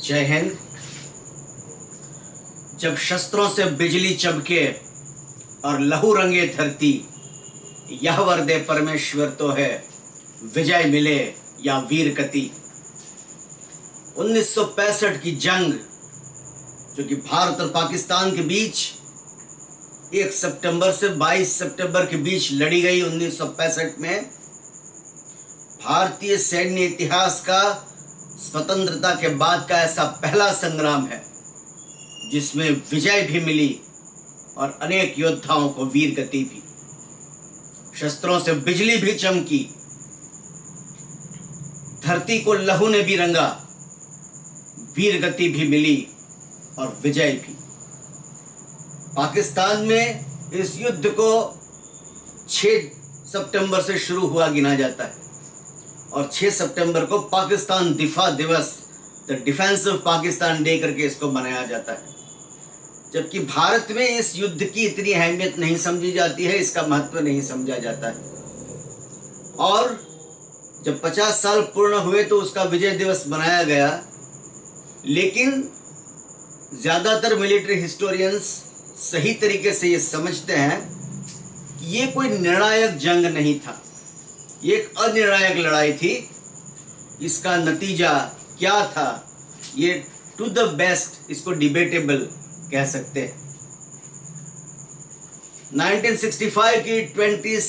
जय हिंद। जब शस्त्रों से बिजली चमके और लहू रंगे धरती, यह वर दे परमेश्वर तो है, विजय मिले या वीर गति। 1965 की जंग जो कि भारत और पाकिस्तान के बीच 1 सितंबर से 22 सितंबर के बीच लड़ी गई 1965 में भारतीय सैन्य इतिहास का स्वतंत्रता के बाद का ऐसा पहला संग्राम है जिसमें विजय भी मिली और अनेक योद्धाओं को वीर गति भी। शस्त्रों से बिजली भी चमकी, धरती को लहू ने भी रंगा, वीर गति भी मिली और विजय भी। पाकिस्तान में इस युद्ध को 6 सितंबर से शुरू हुआ गिना जाता है और 6 सितंबर को पाकिस्तान दिफा दिवस, the defence of Pakistan day करके इसको मनाया जाता है। जबकि भारत में इस युद्ध की इतनी अहमियत नहीं समझी जाती है, इसका महत्व नहीं समझा जाता है। और जब 50 साल पूर्ण हुए तो उसका विजय दिवस मनाया गया, लेकिन ज़्यादातर मिलिट्री हिस्टोरियंस सही तरीके से ये समझते हैं कि ये कोई निर्णायक जंग नहीं था, ये एक अनिर्णायक लड़ाई थी। इसका नतीजा क्या था, ये टू द बेस्ट इसको डिबेटेबल कह सकते हैं। 1965 की 22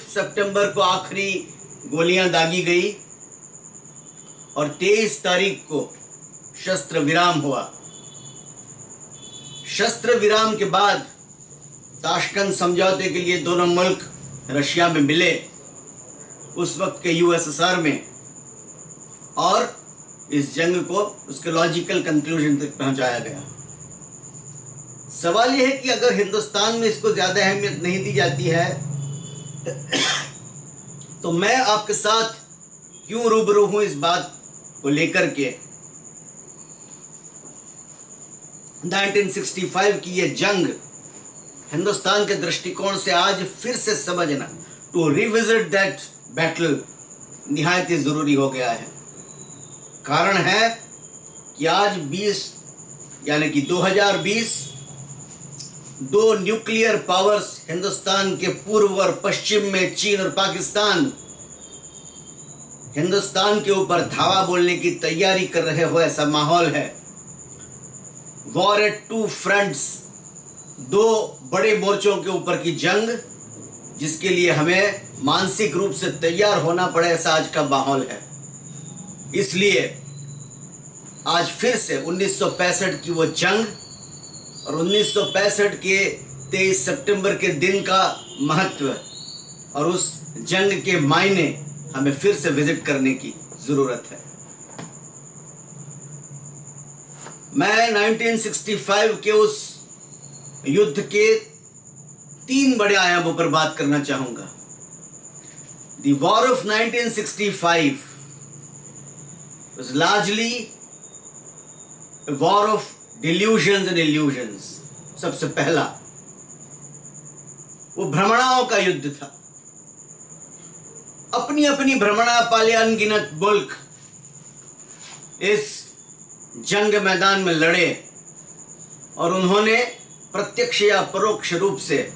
सितंबर को आखिरी गोलियां दागी गई और 23 तारीख को शस्त्र विराम हुआ। शस्त्र विराम के बाद ताशकंद समझौते के लिए दोनों मुल्क रशिया में मिले, उस वक्त के यूएसएसआर में, और इस जंग को उसके लॉजिकल कंक्लूजन तक पहुंचाया गया। सवाल यह है कि अगर हिंदुस्तान में इसको ज्यादा अहमियत नहीं दी जाती है तो मैं आपके साथ क्यों रूबरू हूं इस बात को लेकर के। 1965 की यह जंग हिंदुस्तान के दृष्टिकोण से आज फिर से समझना, टू रिविजिट दैट बैटल, निहायत ही जरूरी हो गया है। कारण है कि आज 2020 दो न्यूक्लियर पावर्स, हिंदुस्तान के पूर्व और पश्चिम में चीन और पाकिस्तान, हिंदुस्तान के ऊपर धावा बोलने की तैयारी कर रहे हो, ऐसा माहौल है। वॉर एट 2 फ्रंट्स, 2 बड़े मोर्चों के ऊपर की जंग, जिसके लिए हमें मानसिक रूप से तैयार होना पड़े, ऐसा आज का माहौल है। इसलिए आज फिर से 1965 की वो जंग और 1965 के 23 सितंबर के दिन का महत्व और उस जंग के मायने हमें फिर से विजिट करने की जरूरत है। मैं 1965 के उस युद्ध के 3 बड़े आयामों पर बात करना चाहूंगा। The War of 1965 was largely a war of delusions and illusions। सबसे पहला वो भ्रमणाओं का युद्ध था। अपनी अपनी भ्रमणा पाले अनगिनत मुल्क इस जंग मैदान में लड़े और उन्होंने प्रत्यक्ष या परोक्ष रूप से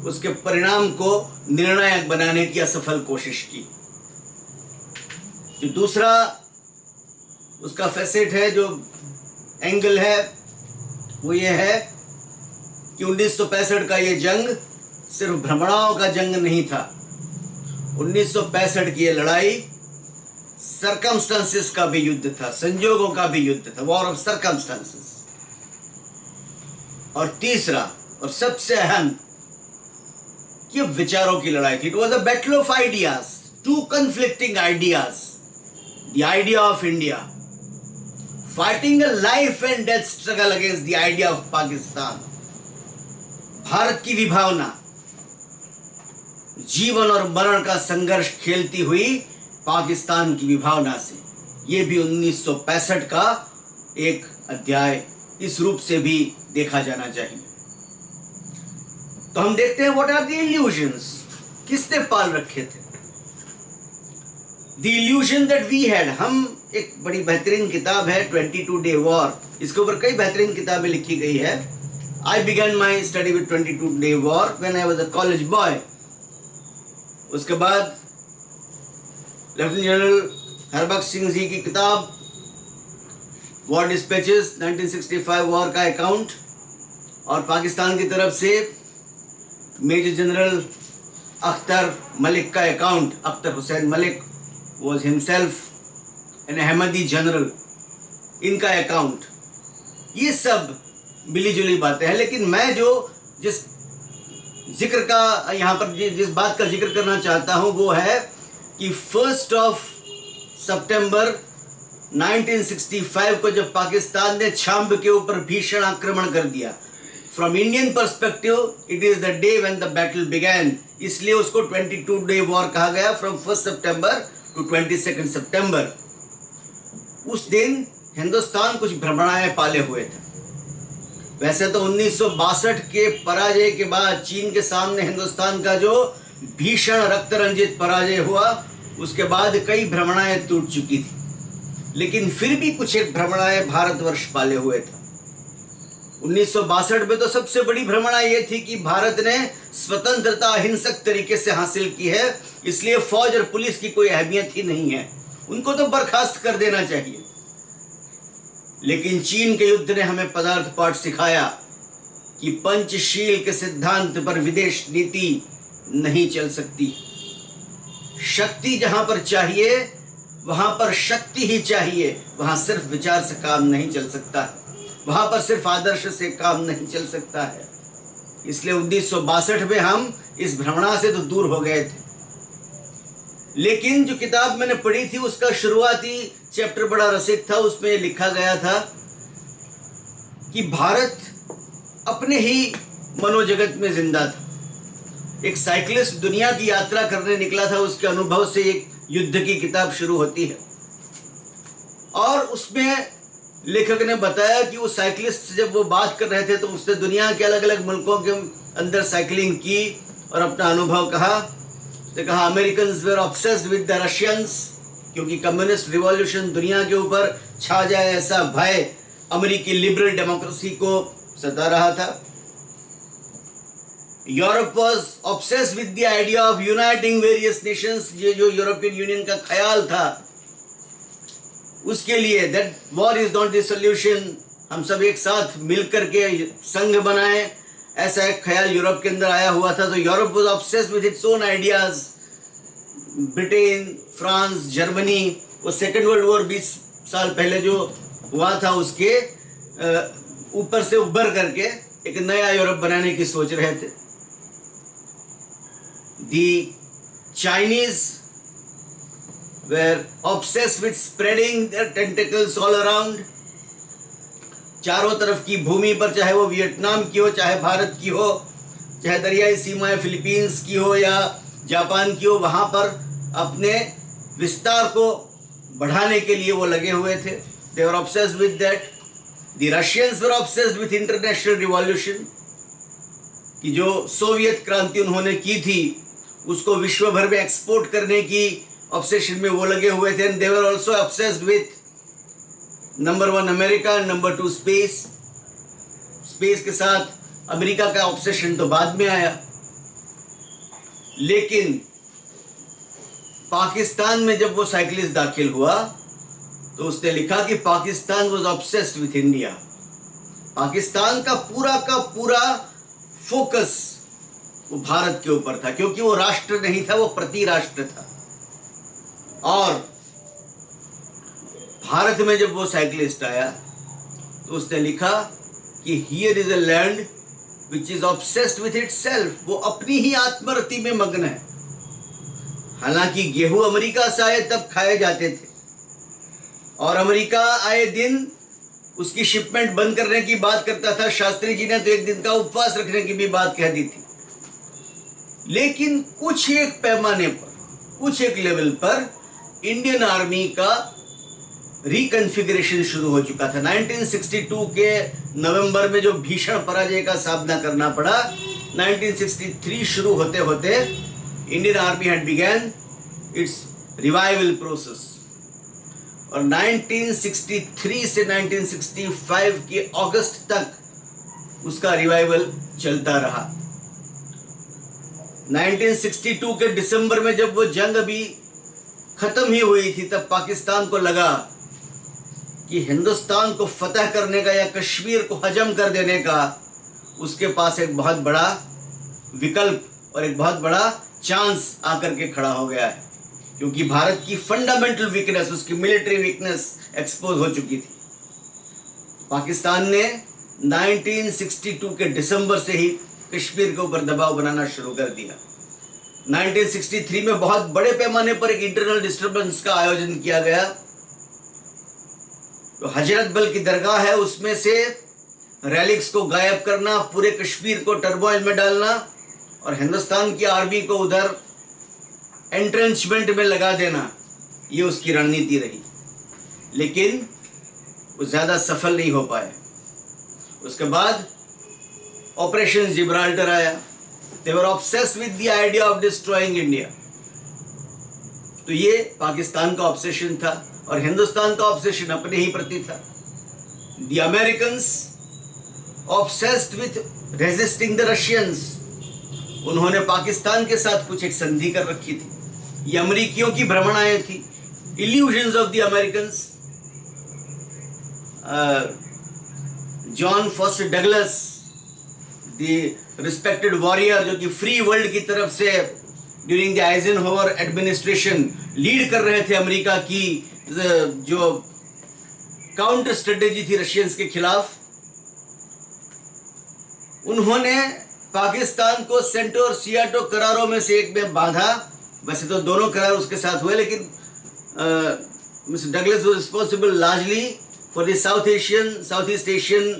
उसके परिणाम को निर्णायक बनाने की असफल कोशिश की। जो दूसरा उसका फैसेट है, जो एंगल है, वो ये है कि 1965 का ये जंग सिर्फ भ्रमणाओं का जंग नहीं था। 1965 की ये लड़ाई सरकमस्टेंसेस का भी युद्ध था, संजोगों का भी युद्ध था, वॉर ऑफ सरकमस्टेंसेस। और तीसरा और सबसे अहम, ये विचारों की लड़ाई थी। It was a battle of ideas, 2 conflicting ideas, the idea of India fighting a life and death struggle against the idea of Pakistan। Bharat की विभावना जीवन और मरण का संघर्ष खेलती हुई पाकिस्तान की विभावना से, ये भी 1965 का एक अध्याय इस रूप से भी देखा जाना चाहिए। तो हम देखते हैं व्हाट आर द इल्यूजन्स, किसने पाल रखे थे। The illusion that we had, हम एक बड़ी बेहतरीन किताब है 22 डे वॉर। इसके ऊपर कई बेहतरीन किताबें लिखी गई है। I began my study with 22 day war when I was a college boy. उसके बाद लेफ्टिनेंट जनरल हरबख्श सिंह जी की किताब वॉर डिस्पैचेस 1965 वॉर का अकाउंट, और पाकिस्तान की तरफ से मेजर जनरल अख्तर मलिक का account. Akhtar Hussain Malik was himself an Ahmadi general, इनका अकाउंट। ये सब मिली जुली बातें हैं, लेकिन मैं जिस जिक्र का यहाँ पर जिस बात का जिक्र करना चाहता हूँ वो है कि 1 सितंबर 1965 को जब पाकिस्तान ने छाम्ब के ऊपर भीषण आक्रमण कर दिया, from Indian perspective it is the day when the battle began, इसलिए उसको 22 डे वॉर कहा गया, फ्रॉम 1 सितंबर टू 22 सितंबर। उस दिन हिंदुस्तान कुछ भ्रमणाएं पाले हुए थे। वैसे तो 1962 के पराजय के बाद चीन के सामने हिंदुस्तान का जो भीषण रक्त रंजित पराजय हुआ, उसके बाद कई भ्रमणाएं टूट चुकी थी, लेकिन फिर भी कुछ एक भ्रमणाएं भारतवर्ष पाले हुए थे। 1962 में तो सबसे बड़ी भ्रमणा ये थी कि भारत ने स्वतंत्रता अहिंसक तरीके से हासिल की है, इसलिए फौज और पुलिस की कोई अहमियत ही नहीं है, उनको तो बर्खास्त कर देना चाहिए। लेकिन चीन के युद्ध ने हमें पदार्थ पाठ सिखाया कि पंचशील के सिद्धांत पर विदेश नीति नहीं चल सकती। शक्ति जहां पर चाहिए वहां पर शक्ति ही चाहिए, वहां सिर्फ विचार से काम नहीं चल सकता है, वहां पर सिर्फ आदर्श से काम नहीं चल सकता है। इसलिए 1962 में हम इस भ्रमणा से तो दूर हो गए थे। लेकिन जो किताब मैंने पढ़ी थी उसका शुरुआती चैप्टर बड़ा रसिक था। उसमें लिखा गया था कि भारत अपने ही मनोजगत में जिंदा था। एक साइकिलिस्ट दुनिया की यात्रा करने निकला था, उसके अनुभव से एक युद्ध की किताब शुरू होती है, और उसमें लेखक ने बताया कि वो साइकिलिस्ट से जब वो बात कर रहे थे तो उसने दुनिया के अलग अलग मुल्कों के अंदर साइकिलिंग की और अपना अनुभव कहा। उसने कहा Americans were obsessed with the Russians, क्योंकि कम्युनिस्ट रिवॉल्यूशन दुनिया के ऊपर छा जाए ऐसा भय अमेरिकी लिबरल डेमोक्रेसी को सता रहा था। Europe was obsessed with the idea of uniting various Nations, ये जो यूरोपियन यूनियन का ख्याल था उसके लिए that war is not the solution, हम सब एक साथ मिलकर के संघ बनाएं, ऐसा एक ख्याल यूरोप के अंदर आया हुआ था। तो Europe was obsessed with its own ideas. Britain, France, Germany, वो सेकेंड वर्ल्ड वॉर 20 साल पहले जो हुआ था उसके ऊपर से उभर करके एक नया यूरोप बनाने की सोच रहे थे। दी Chinese were obsessed with spreading their tentacles all around, चारों तरफ की भूमि पर, चाहे वो वियतनाम की हो, चाहे भारत की हो, चाहे दरियाई सीमाएं फिलीपींस की हो या जापान की हो, वहाँ पर अपने विस्तार को बढ़ाने के लिए वो लगे हुए थे। They were obsessed with that. The Russians were obsessed with international revolution, कि जो सोवियत क्रांति उन्होंने की थी उसको विश्व भर में एक्सपोर्ट करने की ऑब्सेशन में वो लगे हुए थे। And they were also obsessed with number 1 America, number 2 space. Space के साथ अमेरिका का ऑब्सेशन तो बाद में आया, लेकिन पाकिस्तान में जब वो साइकिलिस्ट दाखिल हुआ तो उसने लिखा कि Pakistan was obsessed with India. Pakistan का पूरा फोकस वो भारत के ऊपर था, क्योंकि वो राष्ट्र नहीं था, वो प्रति राष्ट्र था। और भारत में जब वो साइकिलिस्ट आया तो उसने लिखा कि here is a land which is obsessed with itself, वो अपनी ही आत्मरति में मग्न है। हालांकि गेहूं अमेरिका से आए तब खाए जाते थे, और अमेरिका आए दिन उसकी शिपमेंट बंद करने की बात करता था। शास्त्री जी ने तो एक दिन का उपवास रखने की भी बात कह दी थी। लेकिन कुछ एक पैमाने पर, कुछ एक लेवल पर इंडियन आर्मी का रिकन्फिगरेशन शुरू हो चुका था। 1962 के नवंबर में जो भीषण पराजय का सामना करना पड़ा, 1963 शुरू होते होते Indian army had begun it's revival process. और 1963 से 1965 के अगस्त तक उसका रिवाइवल चलता रहा। 1962 के दिसंबर में जब वो जंग अभी खत्म ही हुई थी, तब पाकिस्तान को लगा कि हिंदुस्तान को फतह करने का या कश्मीर को हजम कर देने का उसके पास एक बहुत बड़ा विकल्प और एक बहुत बड़ा चांस आकर के खड़ा हो गया है, क्योंकि भारत की फंडामेंटल वीकनेस, उसकी मिलिट्री वीकनेस एक्सपोज हो चुकी थी। पाकिस्तान ने 1962 के दिसंबर से ही कश्मीर के ऊपर दबाव बनाना शुरू कर दिया। 1963 में बहुत बड़े पैमाने पर एक इंटरनल डिस्टर्बेंस का आयोजन किया गया। तो हजरत बल की दरगाह है, उसमें से रेलिक्स को गायब करना, पूरे कश्मीर को टर्मोइल में डालना और हिंदुस्तान की आर्मी को उधर एंट्रेंचमेंट में लगा देना, ये उसकी रणनीति रही। लेकिन वो ज़्यादा सफल नहीं हो पाए। उसके बाद ऑपरेशन जिब्राल्टर आया। They were obsessed with the idea of destroying India. तो ये पाकिस्तान का ऑब्सेशन था और हिंदुस्तान का ऑब्सेशन अपने ही प्रति था। The Americans obsessed with resisting the Russians. उन्होंने पाकिस्तान के साथ कुछ एक संधि कर रखी थी। ये अमेरिकियों की भ्रमणाएं थी, illusions of the Americans. John foster Douglas, the respected warrior, जो कि फ्री वर्ल्ड की तरफ से ड्यूरिंग द आइजनहोवर एडमिनिस्ट्रेशन लीड कर रहे थे अमेरिका की जो काउंटर स्ट्रेटेजी थी रशियंस के खिलाफ। उन्होंने पाकिस्तान को सेंटो और सियाटो करारों में से एक में बांधा। वैसे तो दोनों करार उसके साथ हुए, लेकिन mister Douglas was responsible largely for the south east Asian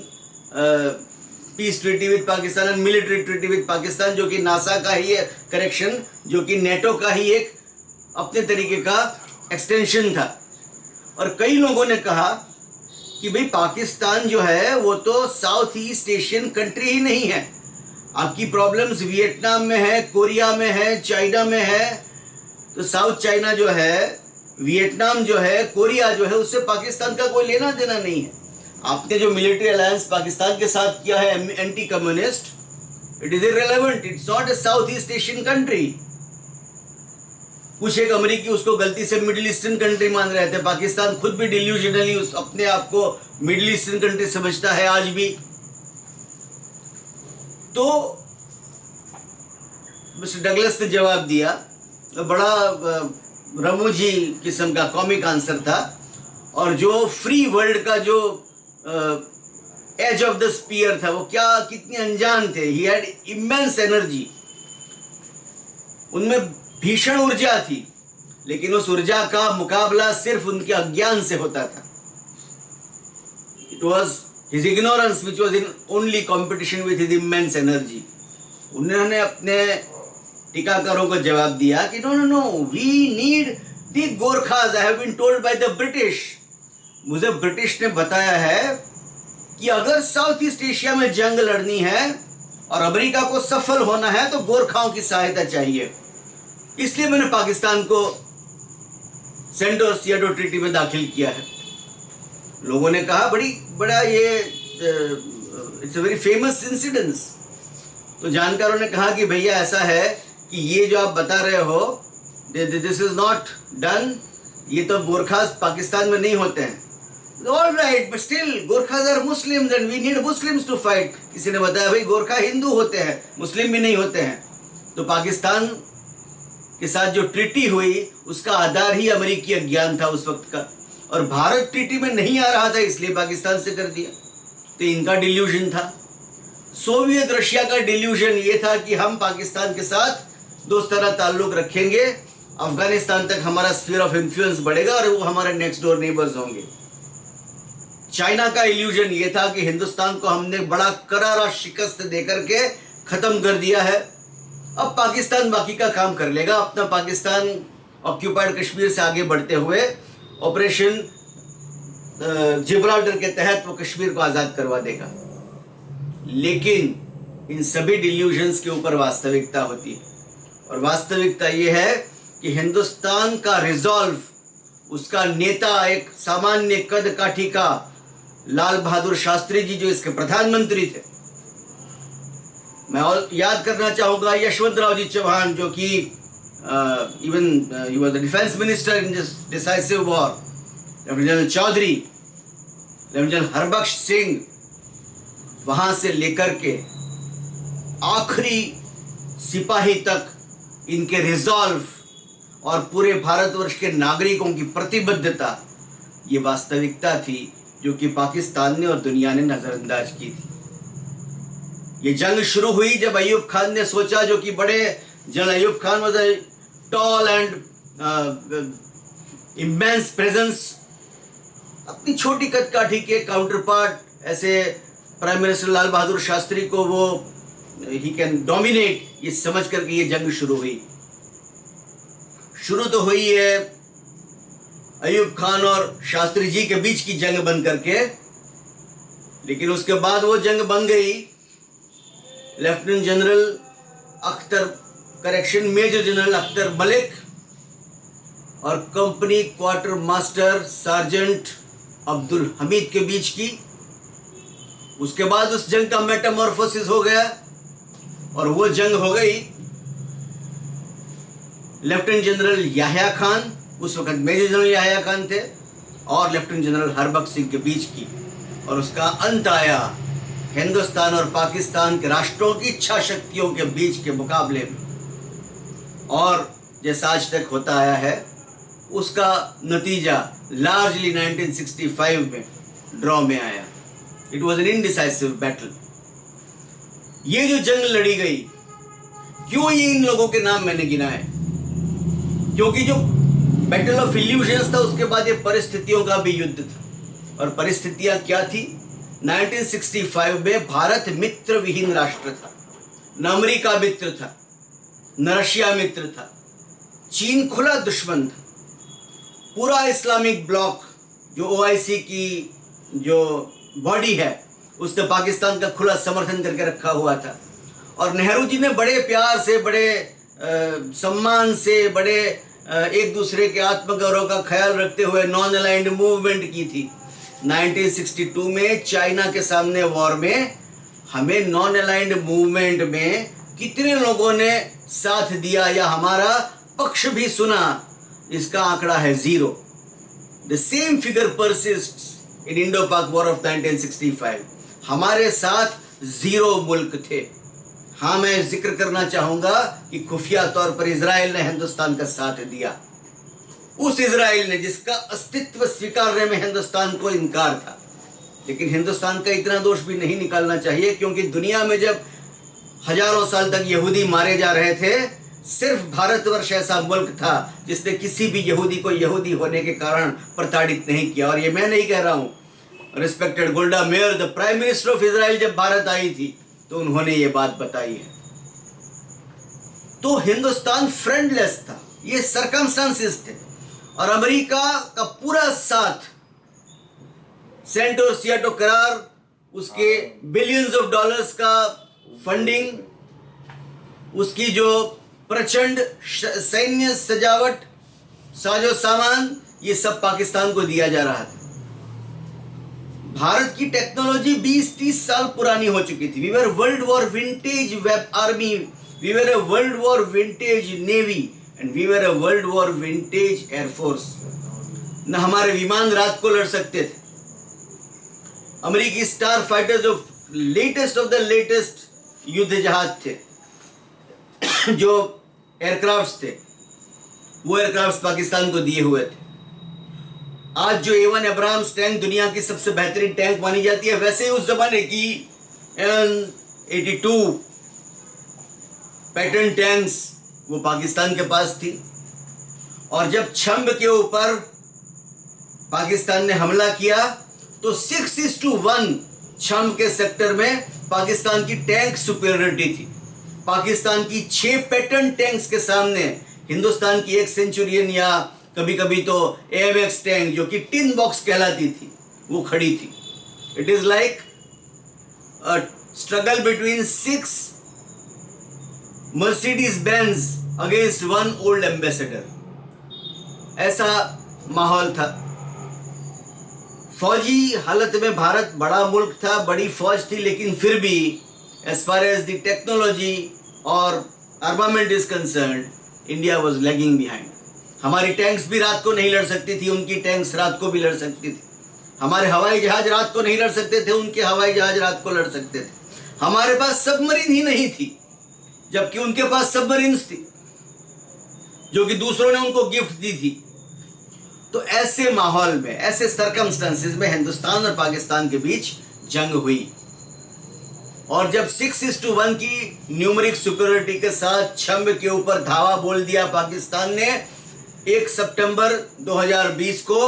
peace treaty with Pakistan and military treaty with Pakistan, जो कि नासा का ही है, करेक्शन, जो कि नेटो का ही एक अपने तरीके का एक्सटेंशन था। और कई लोगों ने कहा कि भाई पाकिस्तान जो है वो तो साउथ ईस्ट एशियन कंट्री ही नहीं है। आपकी प्रॉब्लम्स वियतनाम में है, कोरिया में है, चाइना में है। तो साउथ चाइना जो है, वियतनाम जो है, कोरिया जो है, उससे पाकिस्तान का कोई लेना देना नहीं है। आपने जो मिलिट्री अलायंस पाकिस्तान के साथ किया है anti communist, it is irrelevant, it's not a south east Asian country. कुछ एक अमेरिकी उसको गलती से मिडिल ईस्टर्न कंट्री मान रहे थे। पाकिस्तान खुद भी डिल्यूजनली अपने आप को मिडिल ईस्टर्न कंट्री समझता है आज भी। तो मिस्टर डगलस ने जवाब दिया, तो बड़ा रमूजी किस्म का कॉमिक आंसर था। और जो फ्री वर्ल्ड का जो एज ऑफ द स्पीयर था, वो क्या कितने अनजान थे। ही हैड इमेंस एनर्जी, उनमें भीषण ऊर्जा थी, लेकिन उस ऊर्जा का मुकाबला सिर्फ उनके अज्ञान से होता था। It was his ignorance which was in only competition with his immense energy. उन्होंने अपने टीकाकारों को जवाब दिया कि no no no, we need the Gurkhas. I have been told by the British. मुझे ब्रिटिश ने बताया है कि अगर साउथ ईस्ट एशिया में जंग लड़नी है और अमेरिका को सफल होना है तो गोरखाओं की सहायता चाहिए। इसलिए मैंने पाकिस्तान को सेंटो और सियाटो ट्रीटी में दाखिल किया है। लोगों ने कहा बड़ा ये it's a very famous incidence. तो जानकारों ने कहा कि भैया ऐसा है कि ये जो आप बता रहे हो, दिस इज नॉट डन, ये तो गोरखास पाकिस्तान में नहीं होते हैं। All right, but still Gurkhas are Muslims and we need Muslims to fight. किसी ने बताया भाई गोरखा हिंदू होते हैं, मुस्लिम भी नहीं होते हैं। तो पाकिस्तान के साथ जो ट्रीटी हुई उसका आधार ही अमेरिकी अज्ञान था उस वक्त का, और भारत ट्रीटी में नहीं आ रहा था इसलिए पाकिस्तान से कर दिया। तो इनका डिल्यूजन था। सोवियत रशिया का डिल्यूजन ये था कि हम पाकिस्तान के साथ दोस्ताना ताल्लुक रखेंगे, अफगानिस्तान तक हमारा स्फीयर ऑफ इन्फ्लुएंस बढ़ेगा और वो हमारे नेक्स्ट डोर नेबर्स होंगे। चाइना का इल्यूजन ये था कि हिंदुस्तान को हमने बड़ा करारा शिकस्त देकर के खत्म कर दिया है, अब पाकिस्तान बाकी का काम कर लेगा। अपना पाकिस्तान ऑक्यूपाइड कश्मीर से आगे बढ़ते हुए ऑपरेशन जिब्राल्टर के तहत वो कश्मीर को आज़ाद करवा देगा। लेकिन इन सभी डिल्यूजन्स के ऊपर वास्तविकता होती है, और वास्तविकता ये है कि हिंदुस्तान का रिजॉल्व उसका नेता एक सामान्य कद काठी का लाल बहादुर शास्त्री जी जो इसके प्रधानमंत्री थे। मैं और याद करना चाहूँगा यशवंतराव जी चौहान जो कि even he was the defence minister in this decisive war, lieutenant general Chaudhary, lieutenant general Harbaksh Singh, वहाँ से लेकर के आखिरी सिपाही तक इनके रिजॉल्व और पूरे भारतवर्ष के नागरिकों की प्रतिबद्धता, ये वास्तविकता थी जो कि पाकिस्तान ने और दुनिया ने नज़रअंदाज की थी। ये जंग शुरू हुई जब अयूब खान ने सोचा, जो कि बड़े general Ayub Khan was a tall and immense presence, अपनी छोटी कदकाठी के काउंटर पार्ट ऐसे प्राइम मिनिस्टर लाल बहादुर शास्त्री को वो ही कैन डोमिनेट, ये समझ करके ये जंग शुरू हुई। शुरू तो हुई है अयूब खान और शास्त्री जी के बीच की जंग बन करके, लेकिन उसके बाद वो जंग बन गई lieutenant general Akhtar, correction major general Akhtar Malik और company quartermaster sergeant Abdul Hamid के बीच की। उसके बाद उस जंग का मेटामॉर्फोसिस हो गया और वो जंग हो गई लेफ्टिनेंट जनरल याह्या खान, उस वक्त मेजर जनरल याह्या खान थे, और लेफ्टिनेंट जनरल हरबख्श सिंह के बीच की। और उसका अंत आया हिंदुस्तान और पाकिस्तान के राष्ट्रों की इच्छा शक्तियों के बीच के मुकाबले में, और जैसा आज तक होता आया है उसका नतीजा लार्जली 1965 में ड्रॉ में आया। It was an indecisive battle. ये जो जंग लड़ी गई, क्यों ये इन लोगों के नाम मैंने गिनाए, क्योंकि जो बैटल ऑफ इल्यूशंस था उसके बाद ये परिस्थितियों का भी युद्ध था। और परिस्थितियां क्या थी? 1965 में भारत मित्र विहीन राष्ट्र था, न अमेरिका मित्र था, न रशिया मित्र था, चीन खुला दुश्मन था। पूरा इस्लामिक ब्लॉक जो ओआईसी की जो बॉडी है उसने पाकिस्तान का खुला समर्थन करके रखा हुआ था। और नेहरू जी ने बड़े प्यार से, बड़े सम्मान से, बड़े एक दूसरे के आत्मगौरव का ख्याल रखते हुए नॉन अलाइंड मूवमेंट की थी। 1962 में चाइना के सामने वॉर में हमें नॉन अलाइंड मूवमेंट में कितने लोगों ने साथ दिया या हमारा पक्ष भी सुना, इसका आंकड़ा है 0। The same figure persists in Indo Pak war of 1965। हमारे साथ 0 मुल्क थे। हाँ, मैं जिक्र करना चाहूंगा कि खुफिया तौर पर इजराइल ने हिंदुस्तान का साथ दिया। उस इजराइल ने जिसका अस्तित्व स्वीकारने में हिंदुस्तान को इनकार था। लेकिन हिंदुस्तान का इतना दोष भी नहीं निकालना चाहिए, क्योंकि दुनिया में जब हजारों साल तक यहूदी मारे जा रहे थे, सिर्फ भारतवर्ष ऐसा मुल्क था जिसने किसी भी यहूदी को यहूदी होने के कारण प्रताड़ित नहीं किया। और ये मैं नहीं कह रहा हूं, respected गोल्डा mayor, the prime minister of Israel, जब भारत आई थी तो उन्होंने ये बात बताई है। तो हिंदुस्तान फ्रेंडलेस था, ये सर्कमस्टांसेस थे। और अमेरिका का पूरा साथ, सेंट और सियाटो करार, उसके बिलियंस ऑफ डॉलर्स का फंडिंग, उसकी जो प्रचंड सैन्य सजावट, साजो सामान, ये सब पाकिस्तान को दिया जा रहा था। भारत की टेक्नोलॉजी 20-30 साल पुरानी हो चुकी थी। We were world war vintage web army, we were a world war vintage navy, and we were a world war vintage air force. न हमारे विमान रात को लड़ सकते थे। अमेरिकी स्टार फाइटर्स जो लेटेस्ट ऑफ द लेटेस्ट युद्ध जहाज थे, जो एयरक्राफ्ट्स थे, वो एयरक्राफ्ट्स पाकिस्तान को दिए हुए थे। आज जो A1 एब्राम्स टैंक दुनिया की सबसे बेहतरीन टैंक मानी जाती है, वैसे ही उस जमाने की M82 पैटर्न टैंक्स वो पाकिस्तान के पास थी। और जब छंब के ऊपर पाकिस्तान ने हमला किया तो 6:1 छंब के सेक्टर में पाकिस्तान की टैंक सुपीरियरिटी थी। पाकिस्तान की 6 पैटर्न टैंक्स के सामने हिंदुस्तान की एक सेंचुरियन या कभी कभी तो AMX टैंक, जो कि टिन बॉक्स कहलाती थी, वो खड़ी थी। It is like a struggle between 6 Mercedes Benz against 1 old ambassador. ऐसा माहौल था। फौजी हालत में भारत बड़ा मुल्क था, बड़ी फौज थी, लेकिन फिर भी as far as the technology और armament is concern, India was lagging behind. हमारी टैंक्स भी रात को नहीं लड़ सकती थी, उनकी टैंक्स रात को भी लड़ सकती थी। हमारे हवाई जहाज रात को नहीं लड़ सकते थे, उनके हवाई जहाज रात को लड़ सकते थे। हमारे पास सबमरीन ही नहीं थी, जबकि उनके पास सबमरीन्स थी जो कि दूसरों ने उनको गिफ्ट दी थी। तो ऐसे माहौल में, ऐसे सर्कमस्टेंसेस में हिंदुस्तान और पाकिस्तान के बीच जंग हुई, और जब 6:1 की न्यूमेरिक सुपीरियरिटी के साथ छंब के ऊपर धावा बोल दिया पाकिस्तान ने 1 सितंबर 2020 को,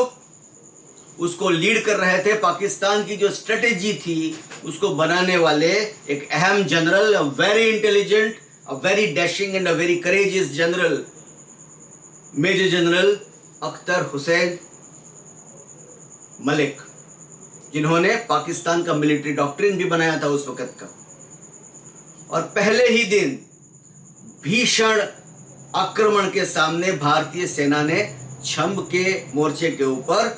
उसको लीड कर रहे थे पाकिस्तान की जो स्ट्रेटेजी थी उसको बनाने वाले एक अहम general, a very intelligent, a very dashing and a very courageous general, major general Akhtar Hussain Malik, जिन्होंने पाकिस्तान का मिलिट्री डॉक्ट्रिन भी बनाया था उस वक्त का। और पहले ही दिन भीषण आक्रमण के सामने भारतीय सेना ने छंब के मोर्चे के ऊपर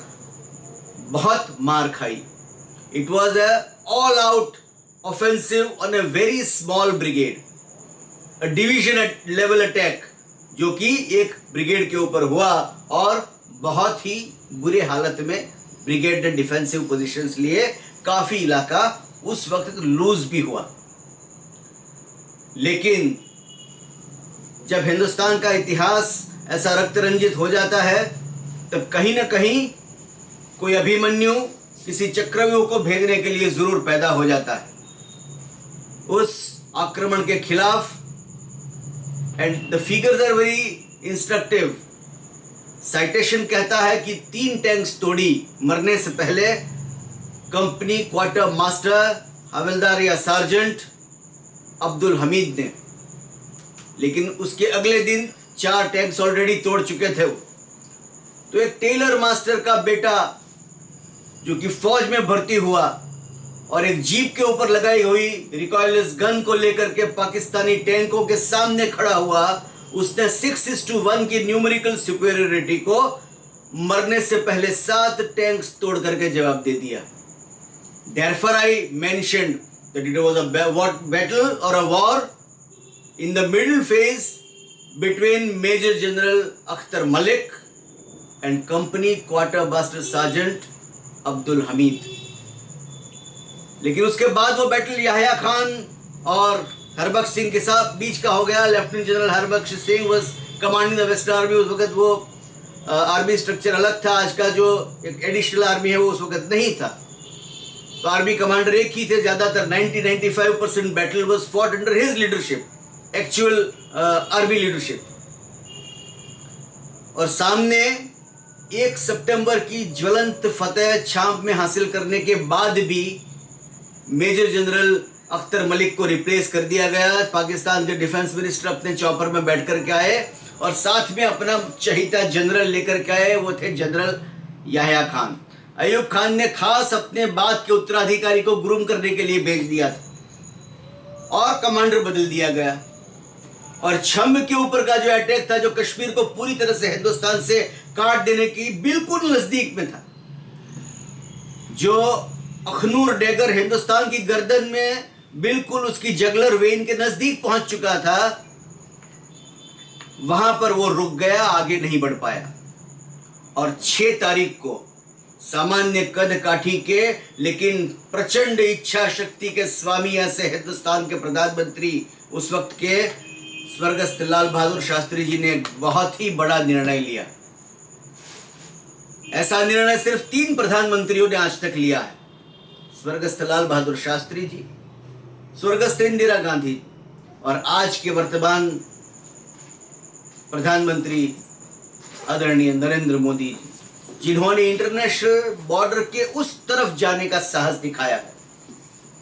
बहुत मार खाई। It was a all out offensive on a very small brigade, a division level attack, जो कि एक ब्रिगेड के ऊपर हुआ, और बहुत ही बुरे हालत में ब्रिगेड ने डिफेंसिव पोजीशंस लिए। काफी इलाका उस वक्त लूज भी हुआ। लेकिन जब हिंदुस्तान का इतिहास ऐसा रक्त रंजित हो जाता है, तब कहीं ना कहीं कोई अभिमन्यु किसी चक्रव्यूह को भेजने के लिए जरूर पैदा हो जाता है उस आक्रमण के खिलाफ। And the figures are very instructive. Citation कहता है कि 3 टैंक्स तोड़ी मरने से पहले कंपनी क्वार्टर मास्टर, हवलदार या सार्जेंट अब्दुल हमीद ने, लेकिन उसके अगले दिन 4 टैंक्स ऑलरेडी तोड़ चुके थे वो। तो एक टेलर मास्टर का बेटा जो कि फौज में भर्ती हुआ और एक जीप के ऊपर लगाई हुई रिकॉयलेस गन को लेकर के पाकिस्तानी टैंकों के सामने खड़ा हुआ, उसने 6:1 की न्यूमेरिकल सुपीरियरिटी को मरने से पहले 7 टैंक्स तोड़ करके जवाब दे दिया। Therefore I mentioned that it was a battle or a war in the middle phase between Major General Akhtar Malik and Company Quartermaster Sergeant Abdul Hamid. लेकिन उसके बाद वो बैटल याह्या खान और हरबख्श सिंह के साथ बीच का हो गया। Lieutenant general Harbaksh Singh was commanding the west army. उस वक्त वो आर्मी स्ट्रक्चर अलग था, आज का जो एक एडिशनल आर्मी है वो उस वक्त नहीं था। तो आर्मी कमांडर एक ही थे। ज़्यादातर 90-95% battle was fought under his leadership, actual army leadership. और सामने 1 सितंबर की ज्वलंत फतेह छाप में हासिल करने के बाद भी मेजर जनरल अख्तर मलिक को रिप्लेस कर दिया गया। पाकिस्तान के डिफेंस मिनिस्टर अपने चॉपर में बैठ कर के आए और साथ में अपना चहीता जनरल लेकर के आए, वो थे जनरल याह्या खान। अयूब खान ने खास अपने बाद के उत्तराधिकारी को ग्रूम करने के लिए भेज दिया था और कमांडर बदल दिया गया। और छंब के ऊपर का जो अटैक था, जो कश्मीर को पूरी तरह से हिंदुस्तान से काट देने की बिल्कुल नजदीक में था, जो अखनूर डैगर हिंदुस्तान की गर्दन में बिल्कुल उसकी जगलर वेन के नजदीक पहुंच चुका था, वहां पर वो रुक गया, आगे नहीं बढ़ पाया। और 6 तारीख को सामान्य कद काठी के लेकिन प्रचंड इच्छा शक्ति के स्वामी ऐसे हिंदुस्तान के प्रधानमंत्री उस वक्त के स्वर्गस्थ लाल बहादुर शास्त्री जी ने एक बहुत ही बड़ा निर्णय लिया। ऐसा निर्णय सिर्फ 3 प्रधानमंत्रियों ने आज तक लिया है, स्वर्गस्थ लाल बहादुर शास्त्री जी, स्वर्गस्थ इंदिरा गांधी और आज के वर्तमान प्रधानमंत्री आदरणीय नरेंद्र मोदी जी, जिन्होंने इंटरनेशनल बॉर्डर के उस तरफ जाने का साहस दिखाया है।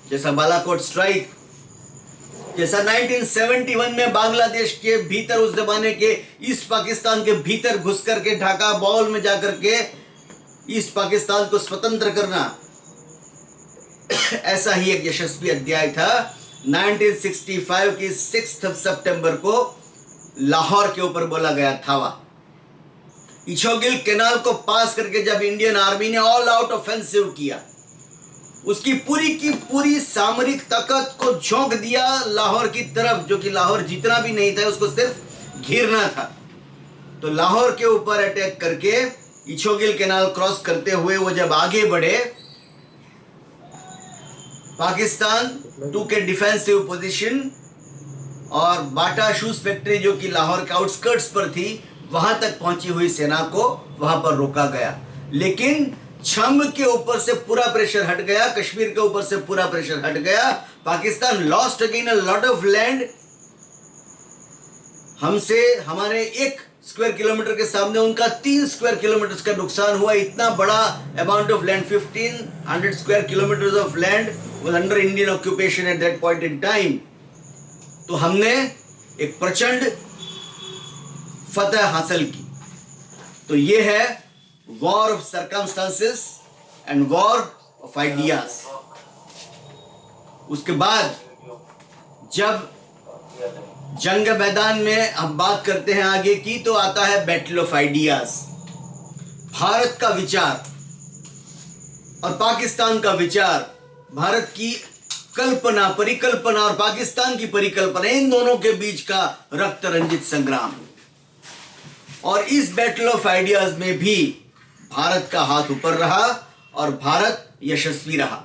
जैसा बालाकोट स्ट्राइक, जैसा 1971 में बांग्लादेश के भीतर, उस जमाने के ईस्ट पाकिस्तान के भीतर घुस करके ढाका बाउल में जाकर के ईस्ट पाकिस्तान को स्वतंत्र करना, ऐसा ही एक यशस्वी अध्याय था। 1965 की 6 सितंबर को लाहौर के ऊपर बोला गया धावा। इछोगिल कैनाल को पास करके जब इंडियन आर्मी ने ऑल आउट ऑफेंसिव किया, उसकी पूरी की पूरी सामरिक ताकत को झोंक दिया लाहौर की तरफ, जो कि लाहौर जीतना भी नहीं था, उसको सिर्फ घेरना था। तो लाहौर के ऊपर अटैक करके इछोगिल कैनाल क्रॉस करते हुए वो जब आगे बढ़े, पाकिस्तान टूक ए डिफेंसिव पोजीशन और बाटा शूज फैक्ट्री जो कि लाहौर के आउटस्कर्ट्स पर थी, वहां तक पहुंची हुई सेना को वहां पर रोका गया। लेकिन छम के ऊपर से पूरा प्रेशर हट गया, कश्मीर के ऊपर से पूरा प्रेशर हट गया। Pakistan lost again a lot of land. हमसे हमारे 1 स्क्वायर किलोमीटर के सामने उनका 3 स्क्वायर किलोमीटर का नुकसान हुआ। इतना बड़ा amount of land, 1500 square kilometre of land was under Indian occupation at that point in time. तो हमने एक प्रचंड फतह हासिल की। तो ये है war of circumstances and war of ideas. उसके बाद जब जंग मैदान में हम बात करते हैं आगे की, तो आता है बैटल ऑफ आइडियाज। भारत का विचार और पाकिस्तान का विचार, भारत की कल्पना, परिकल्पना और पाकिस्तान की परिकल्पना, इन दोनों के बीच का रक्त रंजित संग्राम। और इस बैटल ऑफ आइडियाज में भी भारत का हाथ ऊपर रहा और भारत यशस्वी रहा।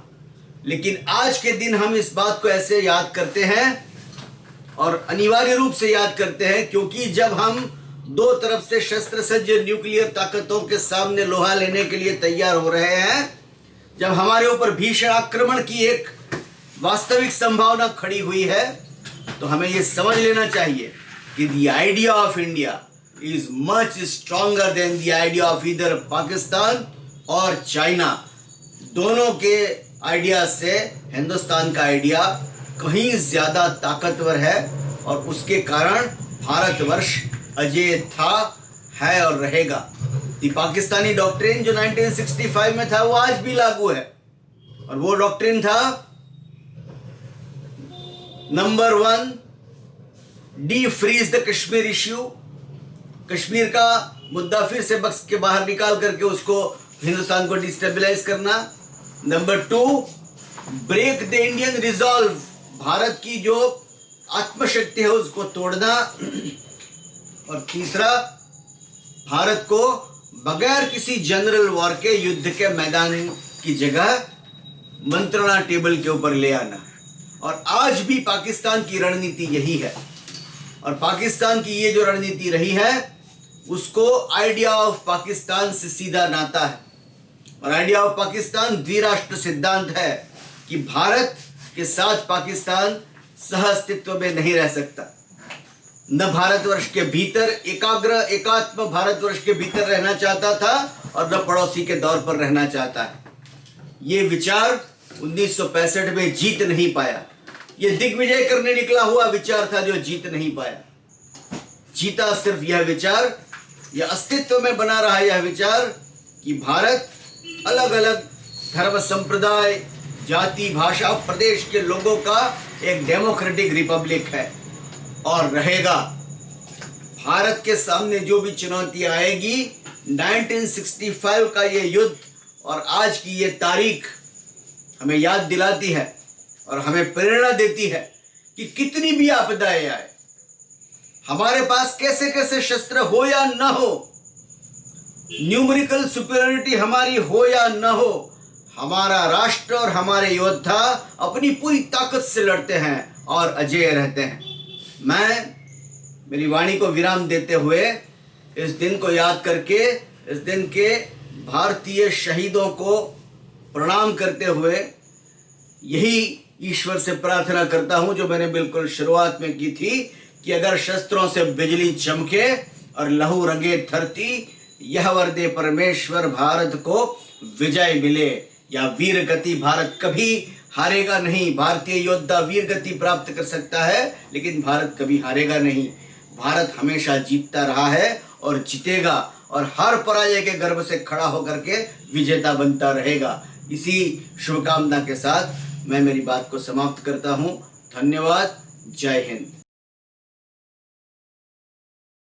लेकिन आज के दिन हम इस बात को ऐसे याद करते हैं और अनिवार्य रूप से याद करते हैं, क्योंकि जब हम दो तरफ से शस्त्र सज्ज न्यूक्लियर ताकतों के सामने लोहा लेने के लिए तैयार हो रहे हैं, जब हमारे ऊपर भीषण आक्रमण की एक वास्तविक संभावना खड़ी हुई है, तो हमें यह समझ लेना चाहिए कि the idea of India is much stronger than the idea of either Pakistan और चाइना। दोनों के आइडिया से हिंदुस्तान का आइडिया कहीं ज्यादा ताकतवर है और उसके कारण भारतवर्ष अजेय था, है और रहेगा। दी पाकिस्तानी डॉक्ट्रिन जो 1965 में था वो आज भी लागू है और वो डॉक्ट्रिन था number 1, defreeze the Kashmir issue, Kashmir का मुद्दा फिर से बक्स के बाहर निकाल करके उसको हिंदुस्तान को डिस्टेबलाइज करना। Number 2, break the Indian resolve, Bharat की जो आत्मशक्ति है उसको तोड़ना। और तीसरा, भारत को बगैर किसी जनरल वॉर के युद्ध के मैदान की जगह मंत्रणा टेबल के ऊपर ले आना। और आज भी पाकिस्तान की रणनीति यही है और पाकिस्तान की ये जो रणनीति रही है उसको आइडिया ऑफ पाकिस्तान से सीधा नाता है। और आइडिया ऑफ पाकिस्तान द्विराष्ट्र सिद्धांत है कि भारत के साथ पाकिस्तान सह अस्तित्व में नहीं रह सकता। न भारतवर्ष के भीतर एकात्म भारतवर्ष के भीतर रहना चाहता था और न पड़ोसी के दौर पर रहना चाहता है। ये विचार 1965 में जीत नहीं पाया। ये दिग्विजय करने निकला हुआ विचार था जो जीत नहीं पाया। जीता सिर्फ यह विचार, यह अस्तित्व में बना रहा यह विचार कि भारत अलग अलग धर्म, संप्रदाय, जाति, भाषा, प्रदेश के लोगों का एक डेमोक्रेटिक रिपब्लिक है और रहेगा। भारत के सामने जो भी चुनौती आएगी, 1965 का ये युद्ध और आज की ये तारीख हमें याद दिलाती है और हमें प्रेरणा देती है कि कितनी भी आपदाएं आए, हमारे पास कैसे कैसे शस्त्र हो या न हो, न्यूमेरिकल सुपीरियरिटी हमारी हो या न हो, हमारा राष्ट्र और हमारे योद्धा अपनी पूरी ताकत से लड़ते हैं और अजेय रहते हैं। मैं मेरी वाणी को विराम देते हुए इस दिन को याद करके, इस दिन के भारतीय शहीदों को प्रणाम करते हुए यही ईश्वर से प्रार्थना करता हूं जो मैंने बिल्कुल शुरुआत में की थी कि अगर शस्त्रों से बिजली चमके और लहू रंगे धरती, यह वर दे परमेश्वर भारत को विजय मिले। या वीर गति, भारत कभी हारेगा नहीं। भारतीय योद्धा वीर गति प्राप्त कर सकता है लेकिन भारत कभी हारेगा नहीं। भारत हमेशा जीतता रहा है और जीतेगा और हर पराजय के गर्भ से खड़ा होकर के विजेता बनता रहेगा। इसी शुभकामना के साथ मैं मेरी बात को समाप्त करता हूं। धन्यवाद। जय हिंद।